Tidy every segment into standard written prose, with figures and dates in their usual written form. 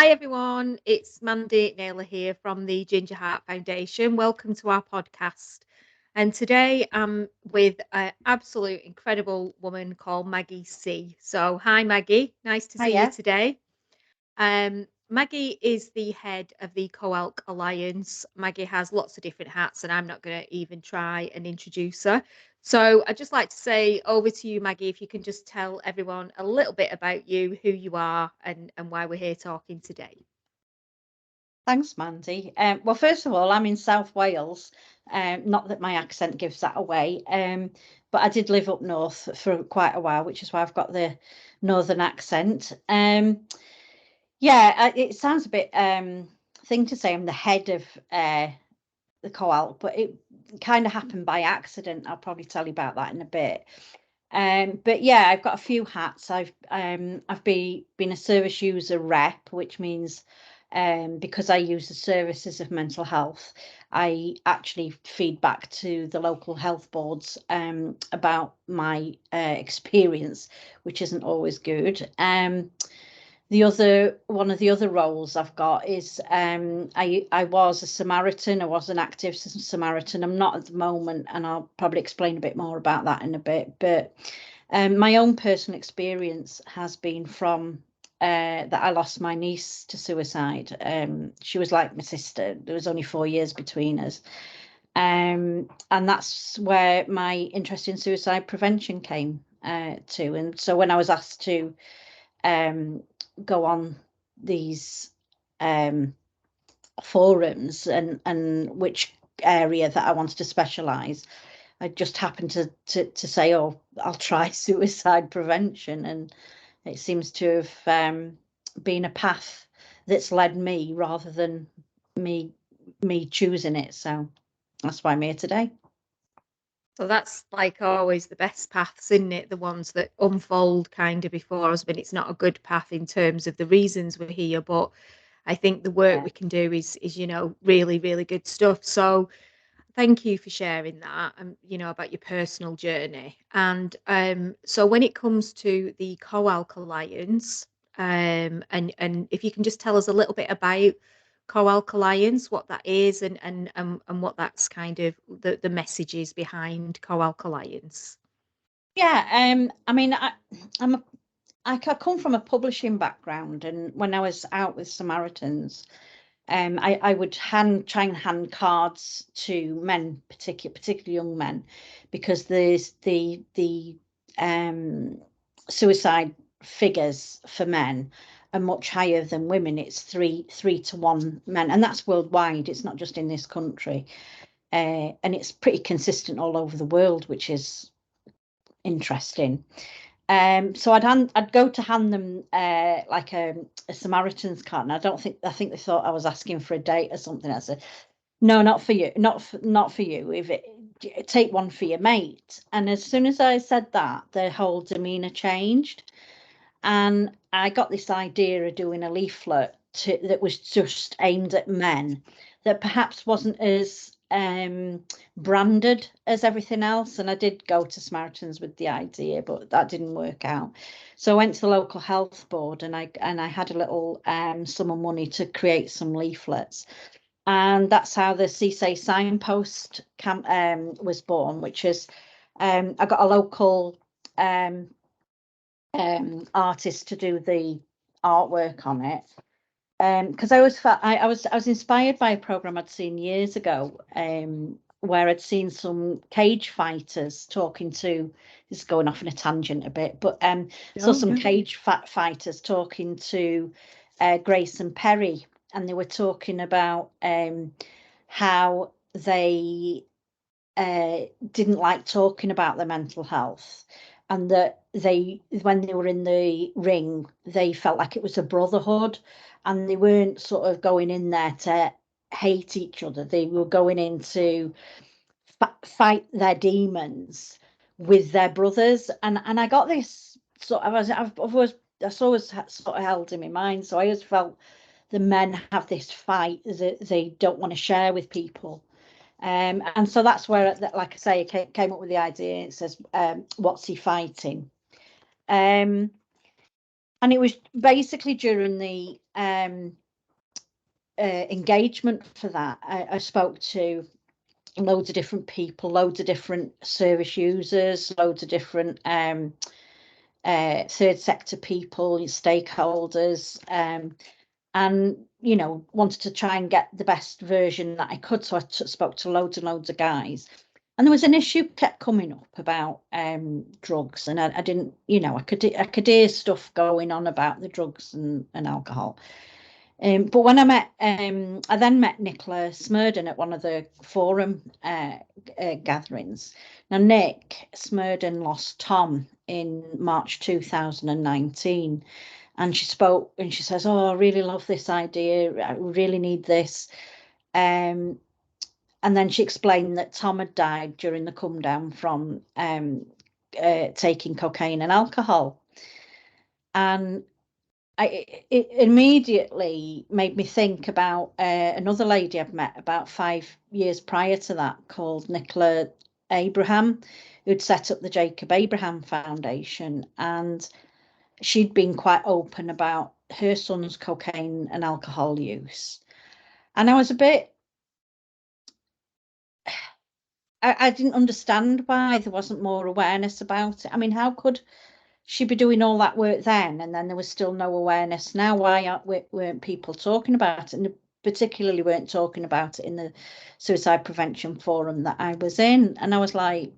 Hi everyone, it's Mandy Naylor here from the Ginger Heart Foundation. Welcome to our podcast. And today I'm with an absolute incredible woman called Maggie C. So, hi Maggie, nice to see you Hiya. today. Maggie is the head of the Co-Alc Alliance. Maggie has lots of different hats, and I'm not going to even try and introduce her. So I'd just like to say over to you, Maggie, if you can just tell everyone a little bit about you, who you are, and why we're here talking today. Thanks, Mandy. Well, first of all, I'm in South Wales. Not that my accent gives that away, but I did live up north for quite a while, which is why I've got the northern accent. Yeah, it sounds a bit thing to say I'm the head of the co-op, but it kind of happened by accident. I'll probably tell you about that in a bit. But yeah, I've got a few hats. I've been a service user rep, which means because I use the services of mental health, I actually feed back to the local health boards about my experience, which isn't always good. One of the other roles I've got is I was a Samaritan. I was an active Samaritan. I'm not at the moment, and I'll probably explain a bit more about that in a bit. But my own personal experience has been from that I lost my niece to suicide. She was like my sister. There was only 4 years between us. And that's where my interest in suicide prevention came to. And so when I was asked to go on these forums and which area that I wanted to specialize, I just happened to say, oh, I'll try suicide prevention, and it seems to have been a path that's led me rather than me choosing it. So that's why I'm here today. So that's like always the best paths, isn't it? The ones that unfold kind of before us, but it's not a good path in terms of the reasons we're here. But I think the work Yeah. we can do is really, really good stuff. So thank you for sharing that, about your personal journey. And so when it comes to the Co-Alc Alliance, and if you can just tell us a little bit about Co-Alc Alliance, what that is, and what that's kind of the messages behind Co-Alc Alliance. Yeah, I mean, I'm a, I come from a publishing background, and when I was out with Samaritans, I would try and hand cards to men, particularly young men, because there's the suicide figures for men are much higher than women. It's three to one men, and that's worldwide. It's not just in this country, and it's pretty consistent all over the world, which is interesting. So I'd go to hand them like a Samaritan's card, and I think they thought I was asking for a date or something. I said, no, not for you, not for you. If it take one for your mate. And as soon as I said that, their whole demeanour changed, and I got this idea of doing a leaflet that was just aimed at men, that perhaps wasn't as branded as everything else. And I did go to Samaritans with the idea, but that didn't work out. So I went to the local health board, and I had a little sum of money to create some leaflets. And that's how the CSA signpost camp was born, which is I got a local artist to do the artwork on it, because I always felt I was inspired by a program I'd seen years ago, where I'd seen some cage fighters talking to, this is going off on a tangent a bit, but saw some cage fighters talking to Grace and Perry, and they were talking about how they didn't like talking about their mental health, and that when they were in the ring, they felt like it was a brotherhood, and they weren't sort of going in there to hate each other. They were going in to fight their demons with their brothers. And I got this sort of, I've always that's always sort of held in my mind. So I always felt the men have this fight that they don't want to share with people. And so that's where, like I say, I came up with the idea. It says, what's he fighting? And it was basically during the engagement for that, I spoke to loads of different people, loads of different service users, loads of different third sector people, stakeholders, and wanted to try and get the best version that I could. So I spoke to loads and loads of guys, and there was an issue kept coming up about drugs, and I didn't, I could hear stuff going on about the drugs and alcohol. But when I then met Nicola Smerdon at one of the forum gatherings. Now, Nick Smerdon lost Tom in March 2019. And she spoke and she says, "Oh, I really love this idea. I really need this." And then she explained that Tom had died during the come down from taking cocaine and alcohol. And it immediately made me think about another lady I've met about 5 years prior to that, called Nicola Abraham, who'd set up the Jacob Abraham Foundation. And she'd been quite open about her son's cocaine and alcohol use. And I was a bit, I didn't understand why there wasn't more awareness about it. I mean, how could she be doing all that work then, and then there was still no awareness now? Why weren't people talking about it? And particularly weren't talking about it in the suicide prevention forum that I was in. And I was like,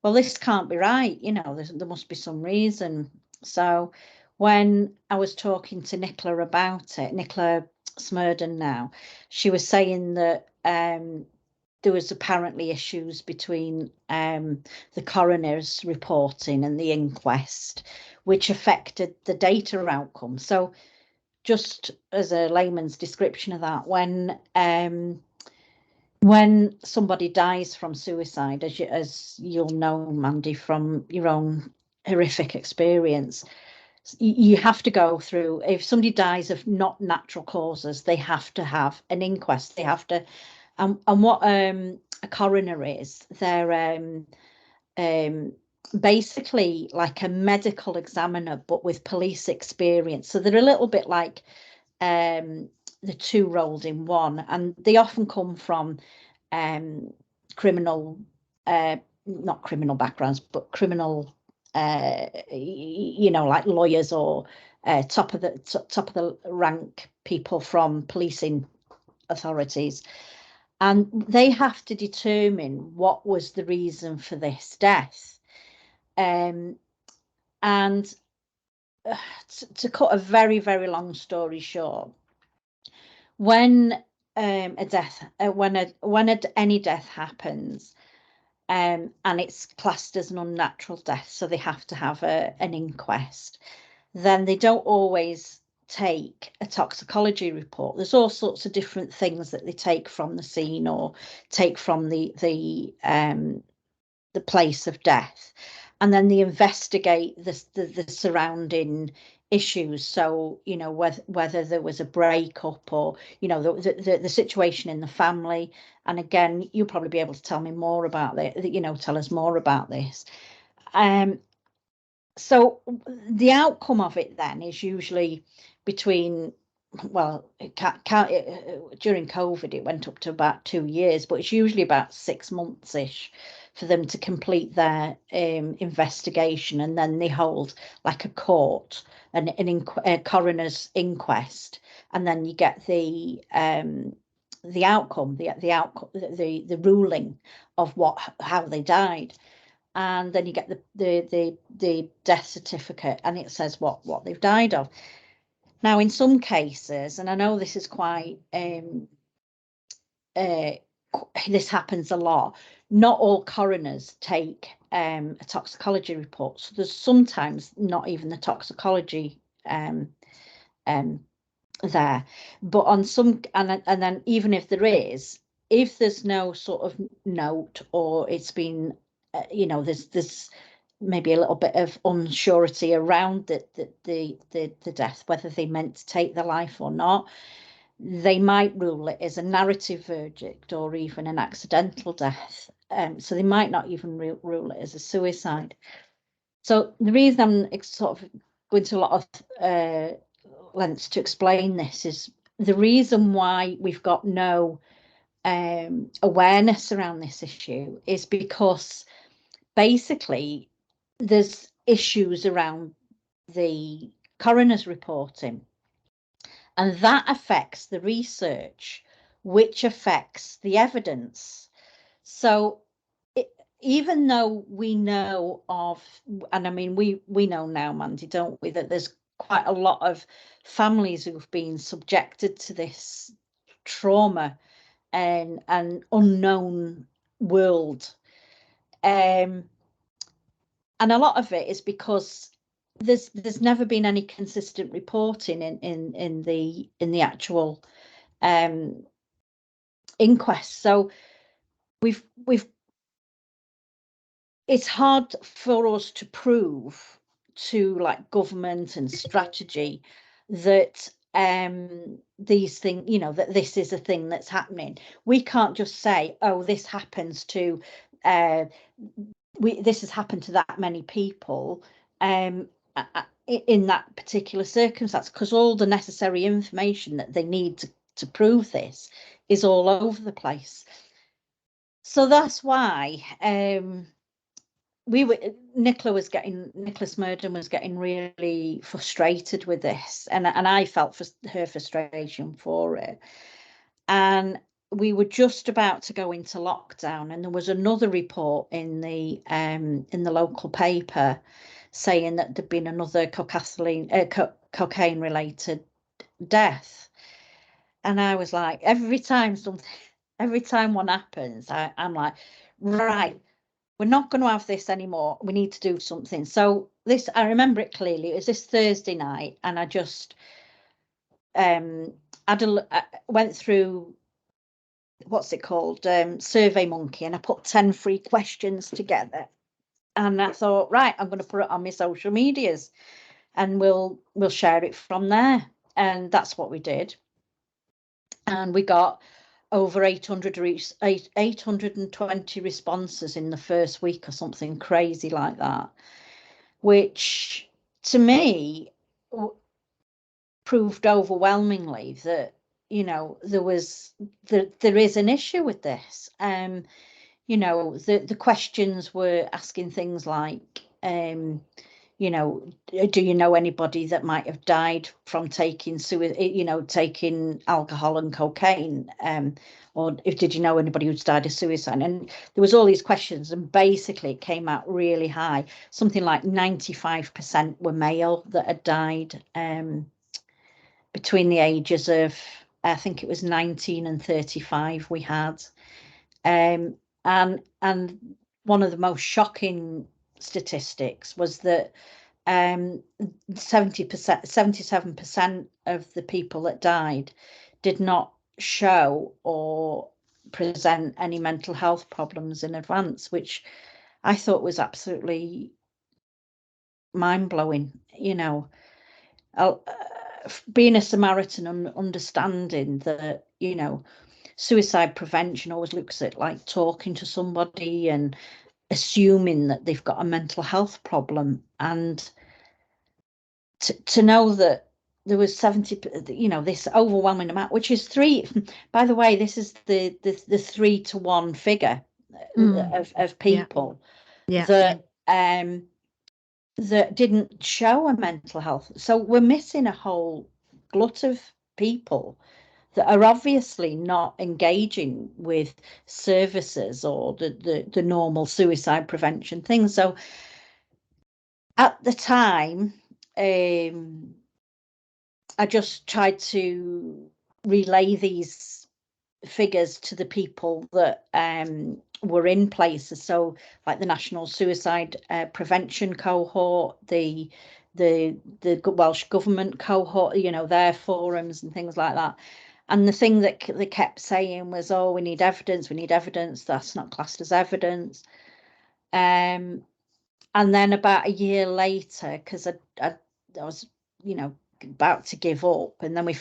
well, this can't be right. There must be some reason. So when I was talking to Nicola about it, Nicola Smerdon now, she was saying that there was apparently issues between the coroner's reporting and the inquest, which affected the data outcome. So just as a layman's description of that, when somebody dies from suicide, as you'll know, Mandy, from your own horrific experience, you have to go through, if somebody dies of not natural causes, they have to have an inquest. They have to, and what a coroner is, they're basically like a medical examiner, but with police experience. So they're a little bit like the two rolled in one, and they often come from criminal, not criminal backgrounds, but criminal, like lawyers or top of the rank people from policing authorities. And they have to determine what was the reason for this death. And to cut a very, very long story short, when any death happens, and it's classed as an unnatural death, so they have to have an inquest, then they don't always take a toxicology report. There's all sorts of different things that they take from the scene or take from the place of death, and then they investigate the surrounding issues. So whether there was a breakup or the situation in the family. And again, you'll probably be able to tell me more about that, tell us more about this. So the outcome of it then is usually between, well, during COVID it went up to about 2 years, but it's usually about 6 months ish for them to complete their investigation, and then they hold like a court, a coroner's inquest, and then you get the outcome, the ruling of how they died. And then you get the death certificate, and it says what they've died of. Now, in some cases, and I know this is quite this happens a lot, not all coroners take a toxicology report. So there's sometimes not even the toxicology there. But on some, and then even if there is, if there's no sort of note, or it's been there's maybe a little bit of unsurety around the death, whether they meant to take their life or not, they might rule it as a narrative verdict or even an accidental death. So they might not even rule it as a suicide. So the reason I'm sort of go into a lot of lengths to explain this, is the reason why we've got no awareness around this issue is because basically there's issues around the coroner's reporting, and that affects the research, which affects the evidence. So even though we know of, and I mean, we know now, Mandy, don't we, that there's quite a lot of families who've been subjected to this trauma and an unknown world. And a lot of it is because there's never been any consistent reporting in the actual inquest. So we've it's hard for us to prove to like government and strategy that these things, you know, that this is a thing that's happening. We can't just say, oh, this happens to this has happened to that many people in that particular circumstance, because all the necessary information that they need to prove this is all over the place. So that's why Nicola Smerdon was getting really frustrated with this, and I felt for her frustration for it. And we were just about to go into lockdown, and there was another report in the local paper saying that there'd been another cocaine related death. And I was like, every time one happens, I'm like, right, we're not going to have this anymore. We need to do something. So this, I remember it clearly. It was this Thursday night, and I just went through, what's it called, Survey Monkey, and I put 10 free questions together. And I thought, right, I'm going to put it on my social medias, and we'll share it from there. And that's what we did. And we got over 820 responses in the first week or something crazy like that, which to me proved overwhelmingly that, you know, there is an issue with this. You know, the questions were asking things like, you know, do you know anybody that might have died from taking alcohol and cocaine? Or did you know anybody who's died of suicide? And there was all these questions, and basically it came out really high. Something like 95% were male that had died between the ages of, I think it was 19 and 35 we had. And one of the most shocking statistics was that 77% of the people that died did not show or present any mental health problems in advance, which I thought was absolutely mind-blowing. You know, being a Samaritan and understanding that, you know, suicide prevention always looks at like talking to somebody and assuming that they've got a mental health problem, and to know that there was 70, you know, this overwhelming amount, which is three, by the way, this is the 3-to-1 figure of people that that didn't show a mental health. So we're missing a whole glut of people that are obviously not engaging with services or the normal suicide prevention things. So at the time, I just tried to relay these figures to the people that were in places. So like the National Suicide Prevention Cohort, the Welsh Government cohort, you know, their forums and things like that. And the thing that they kept saying was, oh, we need evidence, that's not classed as evidence. And then about a year later, because I was, you know, about to give up, and then we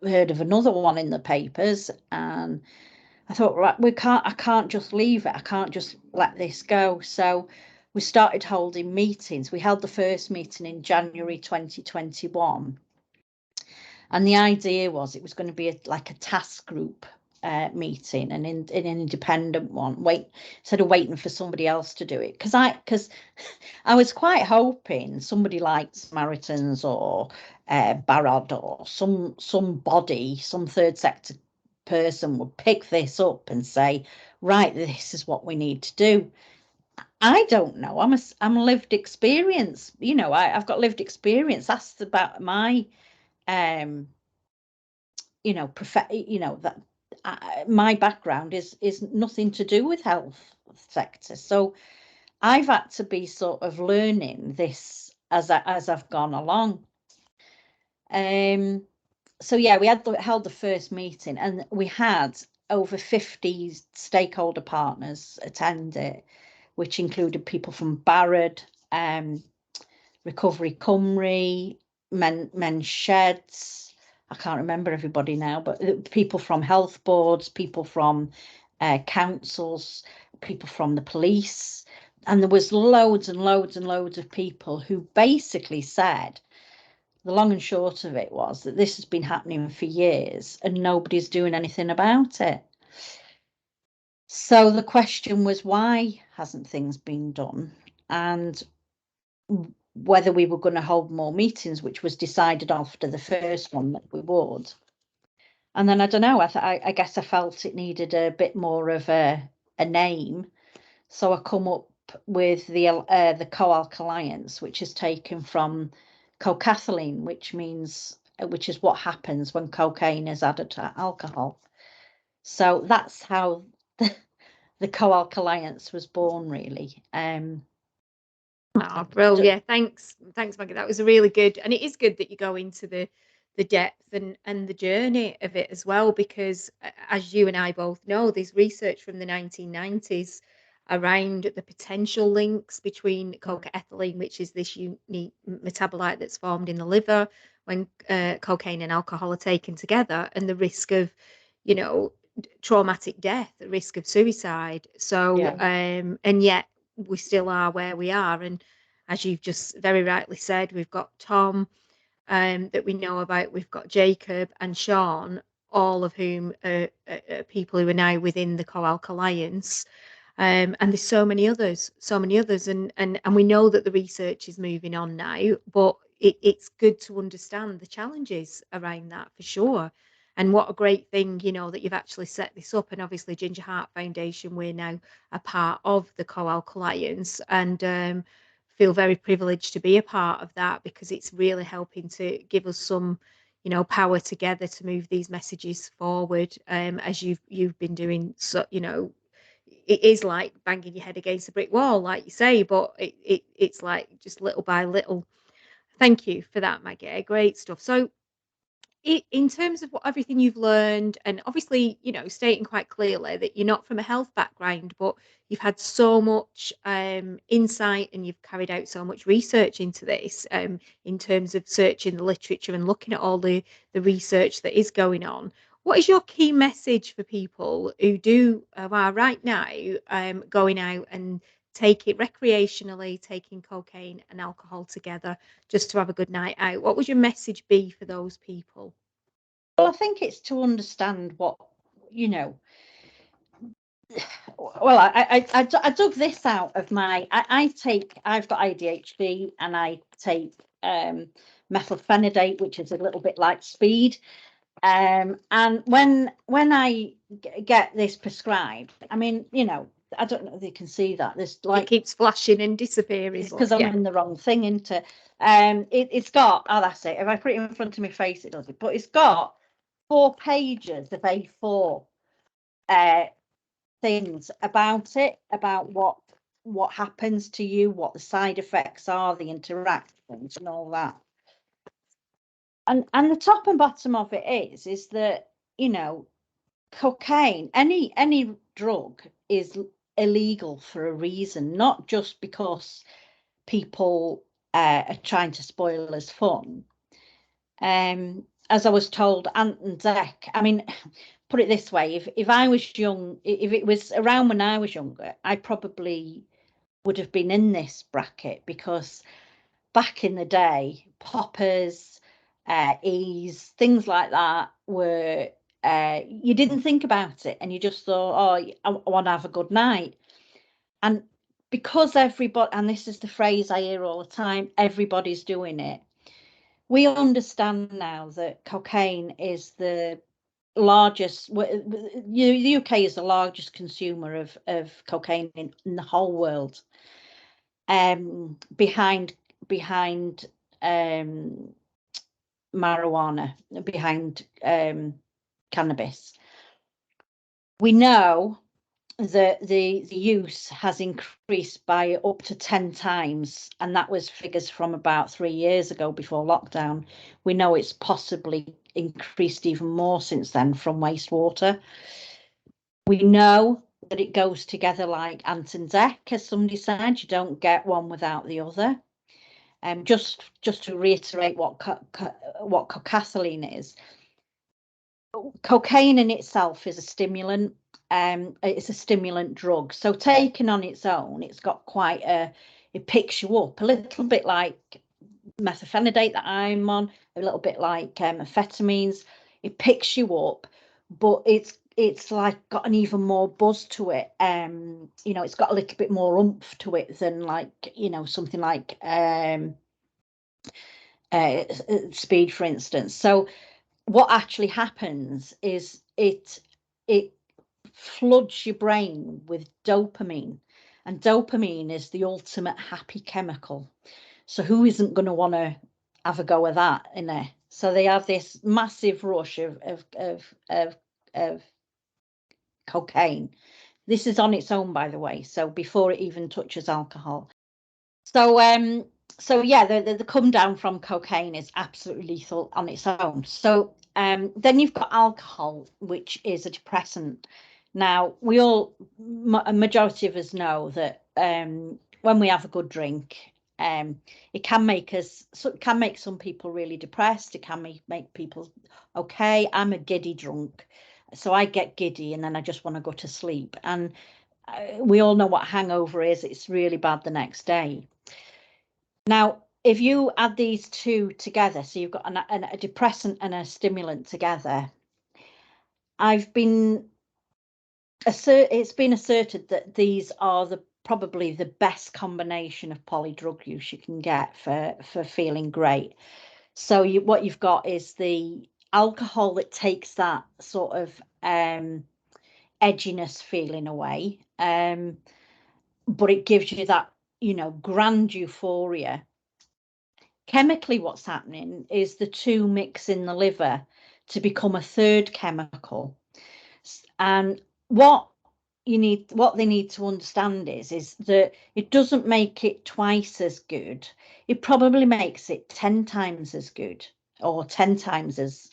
heard of another one in the papers, and I thought, right, I can't just leave it. I can't just let this go. So we started holding meetings. We held the first meeting in January 2021. And the idea was it was going to be like a task group meeting, and in an independent one. Instead of waiting for somebody else to do it, because I was quite hoping somebody like Samaritans or Barod or somebody, some third sector person would pick this up and say, right, this is what we need to do. I don't know. I'm a lived experience. I've got lived experience. That's about my that my background is nothing to do with health sector. So I've had to be sort of learning this as I've gone along. So yeah, we held the first meeting, and we had over 50 stakeholder partners attend it, which included people from Barrod, Recovery Cymru, Men's Sheds. I can't remember everybody now, but people from health boards, people from councils, people from the police. And there was loads and loads and loads of people who basically said, the long and short of it was that this has been happening for years and nobody's doing anything about it. So the question was, why hasn't things been done? And whether we were going to hold more meetings, which was decided after the first one that we would. And then I don't know, I guess I felt it needed a bit more of a name. So I come up with the Co-Alc Alliance, which is taken from Cocaethylene, which is what happens when cocaine is added to alcohol. So that's how the Co-Alc Alliance was born, really. Oh, brilliant. Yeah, thanks, Maggie. That was a really good, and it is good that you go into the depth and the journey of it as well, because as you and I both know, there's research from the 1990s around the potential links between cocaethylene, which is this unique metabolite that's formed in the liver when cocaine and alcohol are taken together, and the risk of, you know, traumatic death, the risk of suicide. So, Yeah. And yet we still are where we are. And as you've just very rightly said, we've got Tom that we know about, we've got Jacob and Shaun, all of whom are people who are now within the Co-Alc Alliance. And there's so many others, and we know that the research is moving on now, but it's good to understand the challenges around that for sure. And what a great thing, that you've actually set this up. And obviously, Ginger Heart Foundation, we're now a part of the Co-Alc Alliance, and feel very privileged to be a part of that, because it's really helping to give us some, power together to move these messages forward. As you've been doing, so it is like banging your head against a brick wall, like you say, but it's like just little by little. Thank you for that, Maggie. Great stuff. So, in terms of what everything you've learned, and obviously, stating quite clearly that you're not from a health background, but you've had so much insight, and you've carried out so much research into this, in terms of searching the literature and looking at all the research that is going on. What is your key message for people who are right now going out and take it recreationally, taking cocaine and alcohol together just to have a good night out? What would your message be for those people? Well, I think it's to understand what, you know, well, I dug this out of I've got ADHD, and I take methylphenidate, which is a little bit like speed. And when I get this prescribed, I mean, I don't know if you can see that. There's It keeps flashing and disappearing. because I'm in the wrong thing into it's got, oh, that's it. If I put it in front of my face, it does it. But it's got 4 pages of A4 things about it, about what happens to you, what the side effects are, the interactions and all that. And the top and bottom of it is that, cocaine, any drug is illegal for a reason, not just because people are trying to spoil us fun. As I was told, Ant and Dec, I mean, put it this way, if I was young, if it was around when I was younger, I probably would have been in this bracket, because back in the day, poppers, E's, things like that were, you didn't think about it, and you just thought, oh, I want to have a good night. And because everybody, and this is the phrase I hear all the time, everybody's doing it. We understand now that cocaine is the largest, the UK is the largest consumer of cocaine in the whole world, behind marijuana, behind cannabis. We know that the use has increased by up to 10 times, and that was figures from about 3 years ago before lockdown. We know it's possibly increased even more since then from wastewater. We know that it goes together like ant and deck, as somebody said. You don't get one without the other. Just to reiterate what cocaethylene is, cocaine in itself is a stimulant. It's a stimulant drug. So taken on its own, it's got quite it picks you up a little bit like methylphenidate that I'm on, a little bit like amphetamines. It picks you up, but it's like got an even more buzz to it. It's got a little bit more oomph to it than like, something like speed, for instance. So what actually happens is it floods your brain with dopamine, and dopamine is the ultimate happy chemical. So who isn't going to want to have a go at that in there? So they have this massive rush of cocaine. This is on its own, by the way, so before it even touches alcohol. So yeah, the come down from cocaine is absolutely lethal on its own. So then you've got alcohol, which is a depressant. Now, a majority of us know that when we have a good drink, it can make some people really depressed. It can make people okay. I'm a giddy drunk, so I get giddy and then I just want to go to sleep. And we all know what hangover is. It's really bad the next day. Now, if you add these two together, so you've got a depressant and a stimulant together, it's been asserted that these are probably the best combination of polydrug use you can get for feeling great. So what you've got is the alcohol that takes that sort of edginess feeling away, but it gives you that, grand euphoria. Chemically, what's happening is the two mix in the liver to become a third chemical. And what they need to understand is that it doesn't make it twice as good. It probably makes it 10 times as good, or 10 times as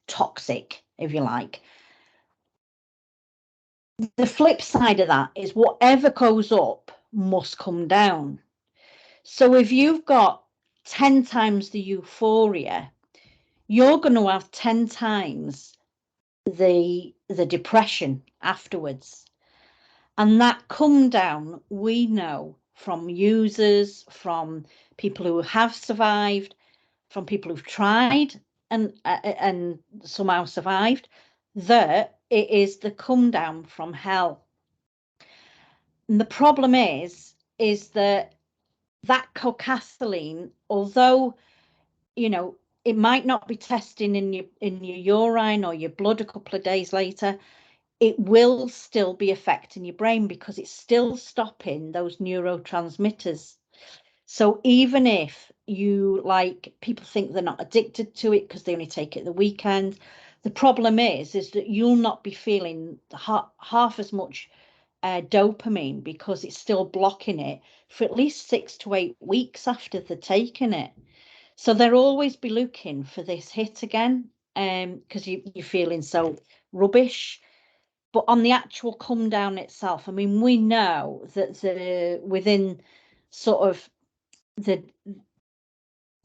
toxic, if you like. The flip side of that is whatever goes up must come down. So if you've got 10 times the euphoria, you're going to have 10 times the depression afterwards. And that come down, we know from users, from people who have survived, from people who've tried and somehow survived, that it is the come down from hell. And the problem is that cocaethylene, although it might not be testing in your urine or your blood a couple of days later, it will still be affecting your brain because it's still stopping those neurotransmitters. So even if people think they're not addicted to it because they only take it at the weekend, the problem is that you'll not be feeling half as much dopamine because it's still blocking it for at least 6 to 8 weeks after they're taking it. So they'll always be looking for this hit again, because you're feeling so rubbish. But on the actual come down itself, I mean, we know that within sort of the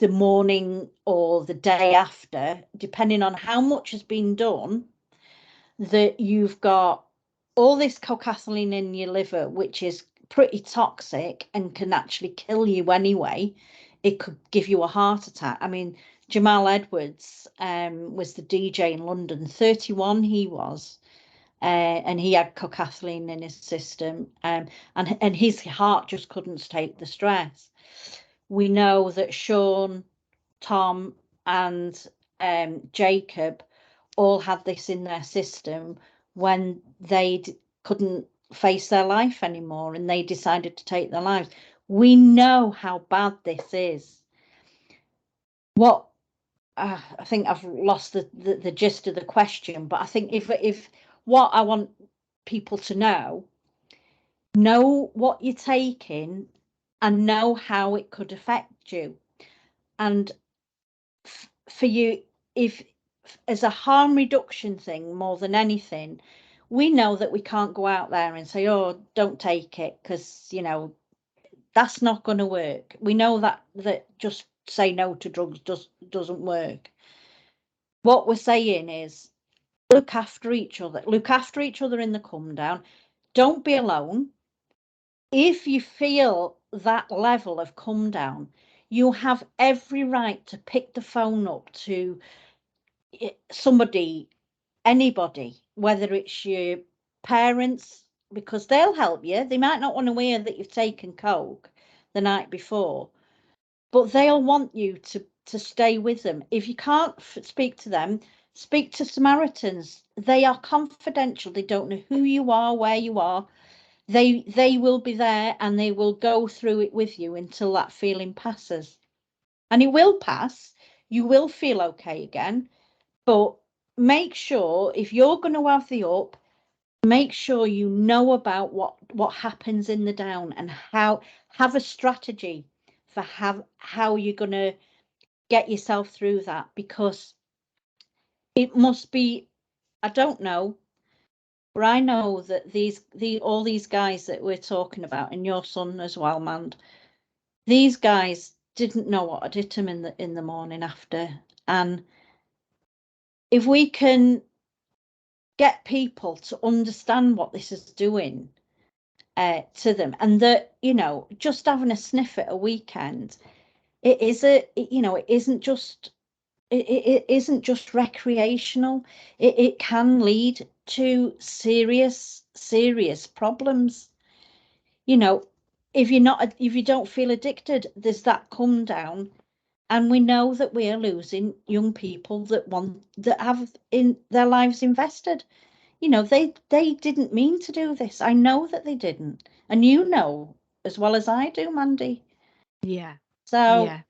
morning or the day after, depending on how much has been done, that you've got all this cocaethylene in your liver, which is pretty toxic and can actually kill you anyway. It could give you a heart attack. I mean, Jamal Edwards was the DJ in London, 31 he was, and he had cocaethylene in his system, and his heart just couldn't take the stress. We know that Shaun, Tom, and Jacob all had this in their system when they couldn't face their life anymore and they decided to take their lives. We know how bad this is. What I think I've lost the gist of the question, but I think if what I want people to know what you're taking and know how it could affect you. And for you, if as a harm reduction thing more than anything, we know that we can't go out there and say, oh, don't take it, because that's not going to work. We know that just say no to drugs doesn't work. What we're saying is look after each other in the come down. Don't be alone. If you feel that level of come down, you have every right to pick the phone up to somebody, anybody, whether it's your parents, because they'll help you. They might not want to hear that you've taken coke the night before, but they'll want you to stay with them. If you can't speak to them, speak to Samaritans. They are confidential. They don't know who you are, where you are. They will be there and they will go through it with you until that feeling passes. And it will pass. You will feel okay again. But make sure, if you're going to have the up, make sure you know about what happens in the down and have a strategy for how you're going to get yourself through that, because it must be, I don't know, but I know that all these guys that we're talking about, and your son as well, man, these guys didn't know what had hit them in the morning after. And if we can get people to understand what this is doing to them, and that just having a sniff at a weekend, it isn't just it isn't just recreational. It can lead to serious problems. If you don't feel addicted, there's that come down. And we know that we are losing young people that have in their lives invested. They didn't mean to do this. I know that they didn't. And as well as I do, Mandy. Yeah. So Yeah.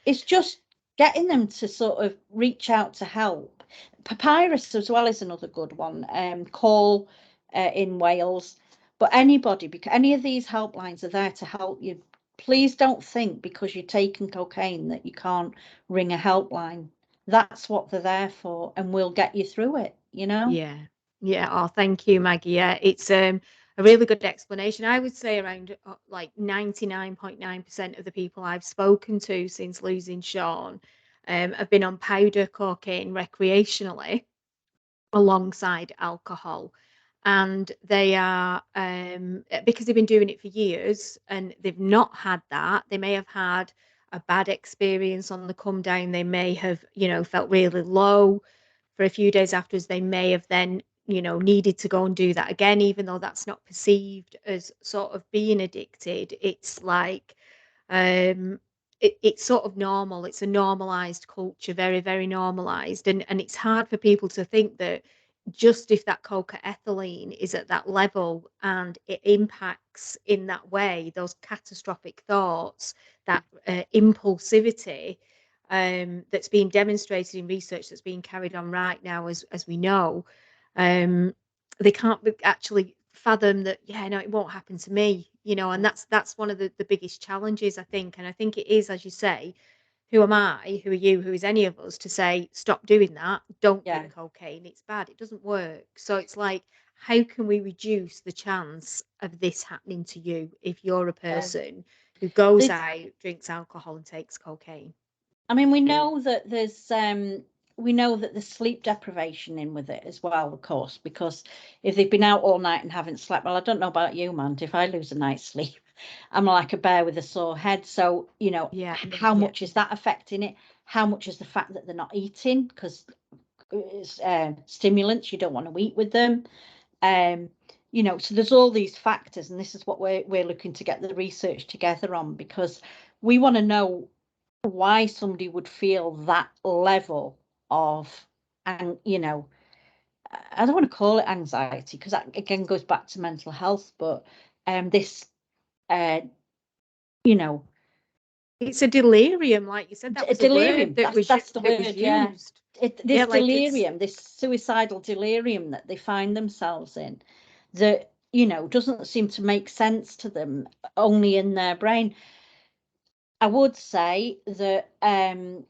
it's just getting them to sort of reach out to help. Papyrus as well is another good one. Call in Wales. But anybody, because any of these helplines are there to help you. Please don't think because you're taking cocaine that you can't ring a helpline. That's what they're there for, and we'll get you through it, Yeah. Yeah. Oh, thank you, Maggie. Yeah, it's a really good explanation. I would say around like 99.9% of the people I've spoken to since losing Shaun have been on powder cocaine recreationally alongside alcohol. And they are because they've been doing it for years and they've not had that. They may have had a bad experience on the come down. They may have, felt really low for a few days afterwards. They may have then, needed to go and do that again, even though that's not perceived as sort of being addicted. It's like um it's sort of normal. It's a normalized culture, very, very normalized. And it's hard for people to think that just if that cocaethylene is at that level and it impacts in that way, those catastrophic thoughts, that impulsivity, that's being demonstrated in research that's being carried on right now, as we know, um, they can't actually fathom that. Yeah, no, it won't happen to me. And that's one of the biggest challenges, I think. And I think it is, as you say, who am I? Who are you? Who is any of us to say, stop doing that? Don't do Yeah. cocaine. It's bad. It doesn't work. So it's like, how can we reduce the chance of this happening to you if you're a person who goes out, drinks alcohol, and takes cocaine? I mean, we know that there's we know that there's sleep deprivation in with it as well, of course, because if they've been out all night and haven't slept, well, I don't know about you, man, if I lose a night's sleep, I'm like a bear with a sore head. So, you know, how much is that affecting it? How much is the fact that they're not eating? Because it's stimulants, you don't want to eat with them. You know, so there's all these factors, and this is what we're looking to get the research together on, because we want to know why somebody would feel that level of, and you know, I don't want to call it anxiety, because that again goes back to mental health, but this you know, it's a delirium, like you said. That was a delirium. word that That's the that word. was Yeah, used. this Like delirium, this suicidal delirium that they find themselves in, that, you know, doesn't seem to make sense to them, only in their brain. I would say that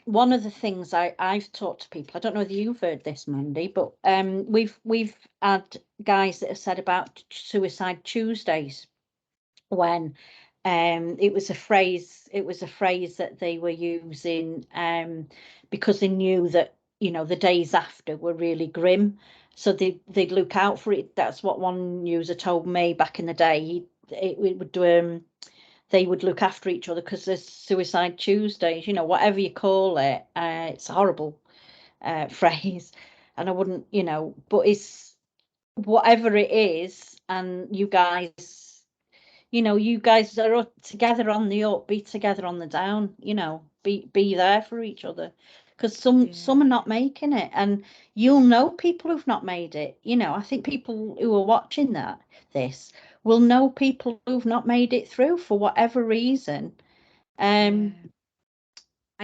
one of the things I've talked to people, I don't know whether you've heard this, Mandy, but we've had guys that have said about Suicide Tuesdays, when it was a phrase that they were using because they knew that, you know, the days after were really grim, so they'd look out for it. That's what one user told me back in the day. It would they would look after each other, because there's Suicide Tuesdays, you know, whatever you call it. It's a horrible phrase, and I wouldn't, you know, but it's whatever it is. And you guys, you know, you guys are together on the up, be together on the down, you know, be there for each other, because some are not making it, and you'll know people who've not made it. You know, I think people who are watching this will know people who've not made it through for whatever reason. I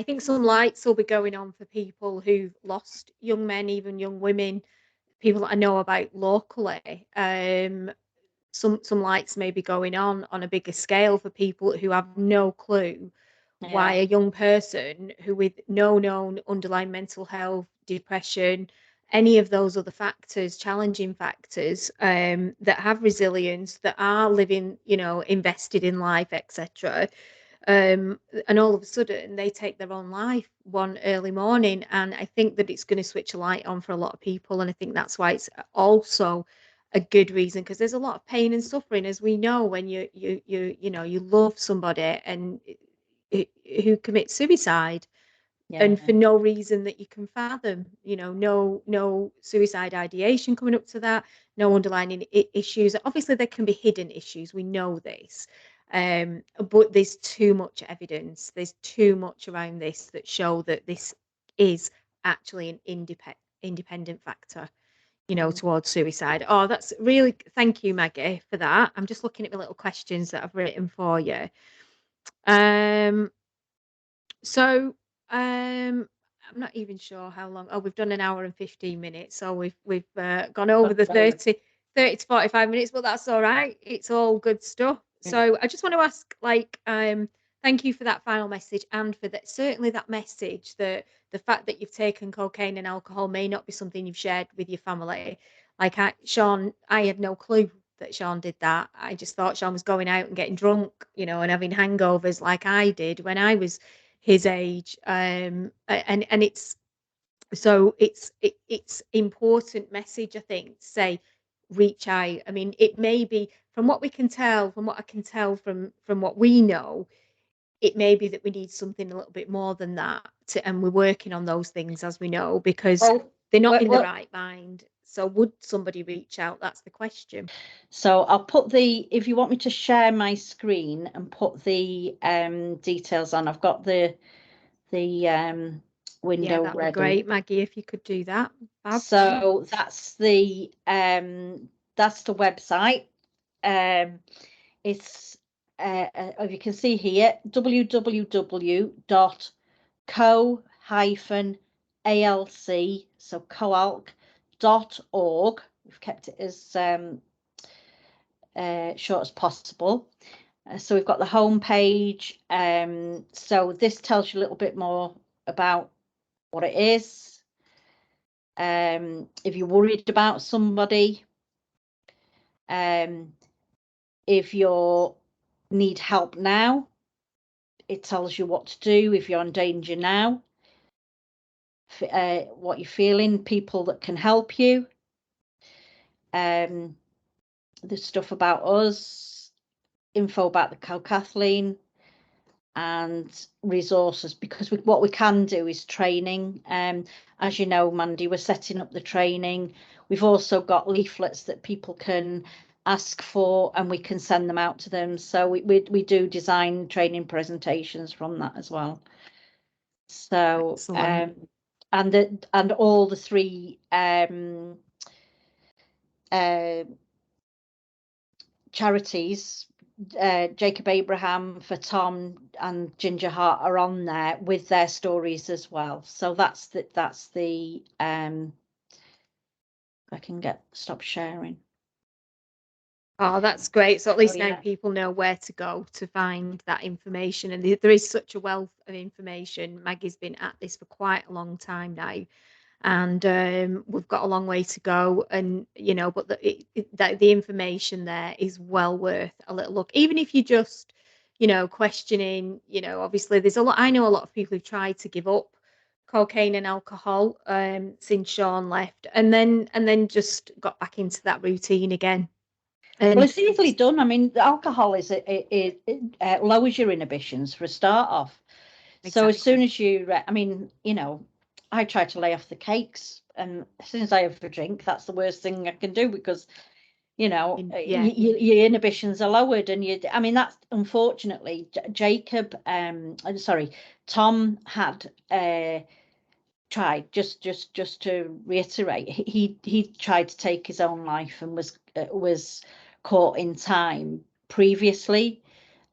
think some lights will be going on for people who've lost young men, even young women, people that I know about locally. Some lights may be going on a bigger scale for people who have no clue why a young person who with no known underlying mental health, depression, any of those other factors, challenging factors, that have resilience, that are living, you know, invested in life, etc. And all of a sudden they take their own life one early morning, and I think that it's going to switch a light on for a lot of people, and I think that's why it's also a good reason, because there's a lot of pain and suffering, as we know, when you know, you love somebody and who commits suicide, and for no reason that you can fathom, you know, no suicide ideation coming up to that, no underlying issues. Obviously there can be hidden issues, we know this, but there's too much evidence, there's too much around this that show that this is actually an independent factor, you know, towards suicide. Oh, that's really, thank you, Maggie, for that. I'm just looking at my little questions that I've written for you. um so, I'm not even sure how long. Oh, we've done an hour and 15 minutes, so we've gone over the 30 to 45 minutes, but that's all right. It's all good stuff. So I just want to ask, like, thank you for that final message, and for that, certainly that message that the fact that you've taken cocaine and alcohol may not be something you've shared with your family. Like Shaun, I had no clue that Shaun did that. I just thought Shaun was going out and getting drunk, you know, and having hangovers like I did when I was his age. And it's so it's important message, I think, to say reach out. I mean, it may be, from what we can tell, from what I can tell from what we know, it may be that we need something a little bit more than that, and we're working on those things, as we know, because they're not in the right mind. So would somebody reach out? That's the question. So I'll put if you want me to share my screen and put the details on, I've got the window that'd ready. Be great, Maggie, if you could do that. Fab. So that's the website. It's as you can see here, www.co-alc, so coalc.org. We've kept it as short as possible. So we've got the home page. So this tells you a little bit more about what it is. If you're worried about somebody, if you need help now, it tells you what to do if you're in danger now. what you're feeling, people that can help you. There's stuff about us, info about the Cocaethylene, and resources, because what we can do is training. As you know, Mandy, we're setting up the training. We've also got leaflets that people can ask for, and we can send them out to them. So we do design training presentations from that as well. So Excellent. and all the three charities, Jacob Abraham, for Tom, and Ginger Heart are on there with their stories as well. So that's the I can stop sharing. Oh, that's great. So at least now Yeah. people know where to go to find that information. And there is such a wealth of information. Maggie's been at this for quite a long time now. And we've got a long way to go. And, but the information there is well worth a little look. Even if you just, questioning, obviously there's a lot. I know a lot of people who've tried to give up cocaine and alcohol since Shaun left, and then just got back into that routine again. Well, And it's easily done. I mean, the alcohol it lowers your inhibitions for a start off. So as soon exactly. as I mean, I try to lay off the cakes, and as soon as I have a drink, that's the worst thing I can do, because Yeah. your inhibitions are lowered, and I mean, that's unfortunately Jacob. Sorry, Tom had tried, just to reiterate, he tried to take his own life, and was caught in time previously,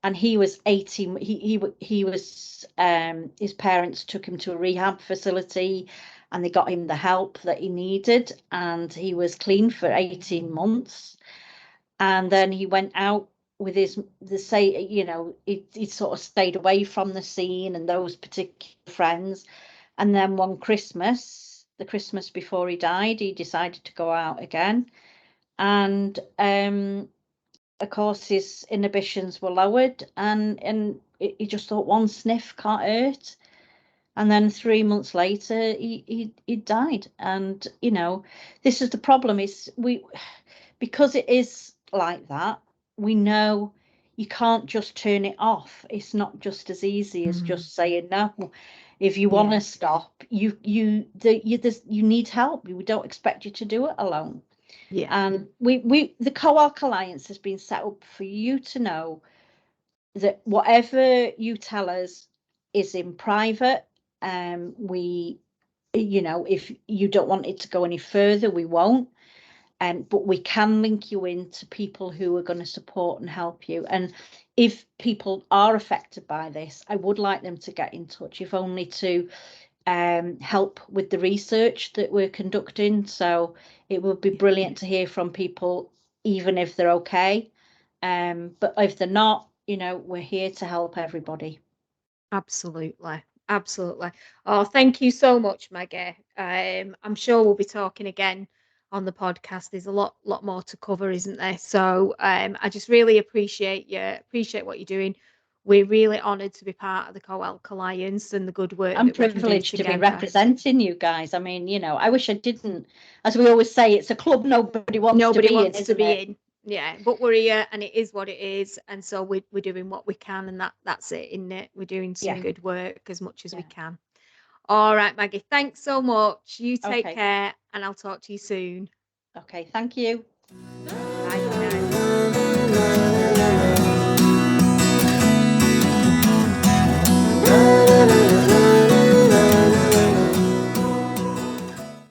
and he was 18. He was his parents took him to a rehab facility, and they got him the help that he needed, and he was clean for 18 months. And then he went out with he sort of stayed away from the scene and those particular friends. And then one Christmas, the Christmas before he died, he decided to go out again. And of course, his inhibitions were lowered, and he just thought one sniff can't hurt. And then 3 months later, he died. And this is the problem: is because it is like that, we know you can't just turn it off. It's not just as easy as just saying no. If you want to stop, you need help. We don't expect you to do it alone. Yeah. And the Co-Alc Alliance has been set up for you to know that whatever you tell us is in private. If you don't want it to go any further, we won't. But we can link you into people who are going to support and help you. And if people are affected by this, I would like them to get in touch, if only to help with the research that we're conducting. So it would be brilliant to hear from people, even if they're okay. But if they're not, we're here to help everybody. Absolutely. Absolutely. Oh, thank you so much, Maggie. I'm sure we'll be talking again on the podcast. There's a lot more to cover, isn't there? So I just really appreciate what you're doing. We're really honoured to be part of the Co-Alc Alliance and the good work I'm that we can do privileged to be together. representing you guys. I mean, I wish I didn't. As we always say, it's a club nobody wants to be in, isn't it? Yeah, but we're here, and it is what it is, and so we're doing what we can, and that's it, isn't it? We're doing some good work as much as we can. All right, Maggie, thanks so much. You take care, and I'll talk to you soon. Okay, thank you. Bye for now.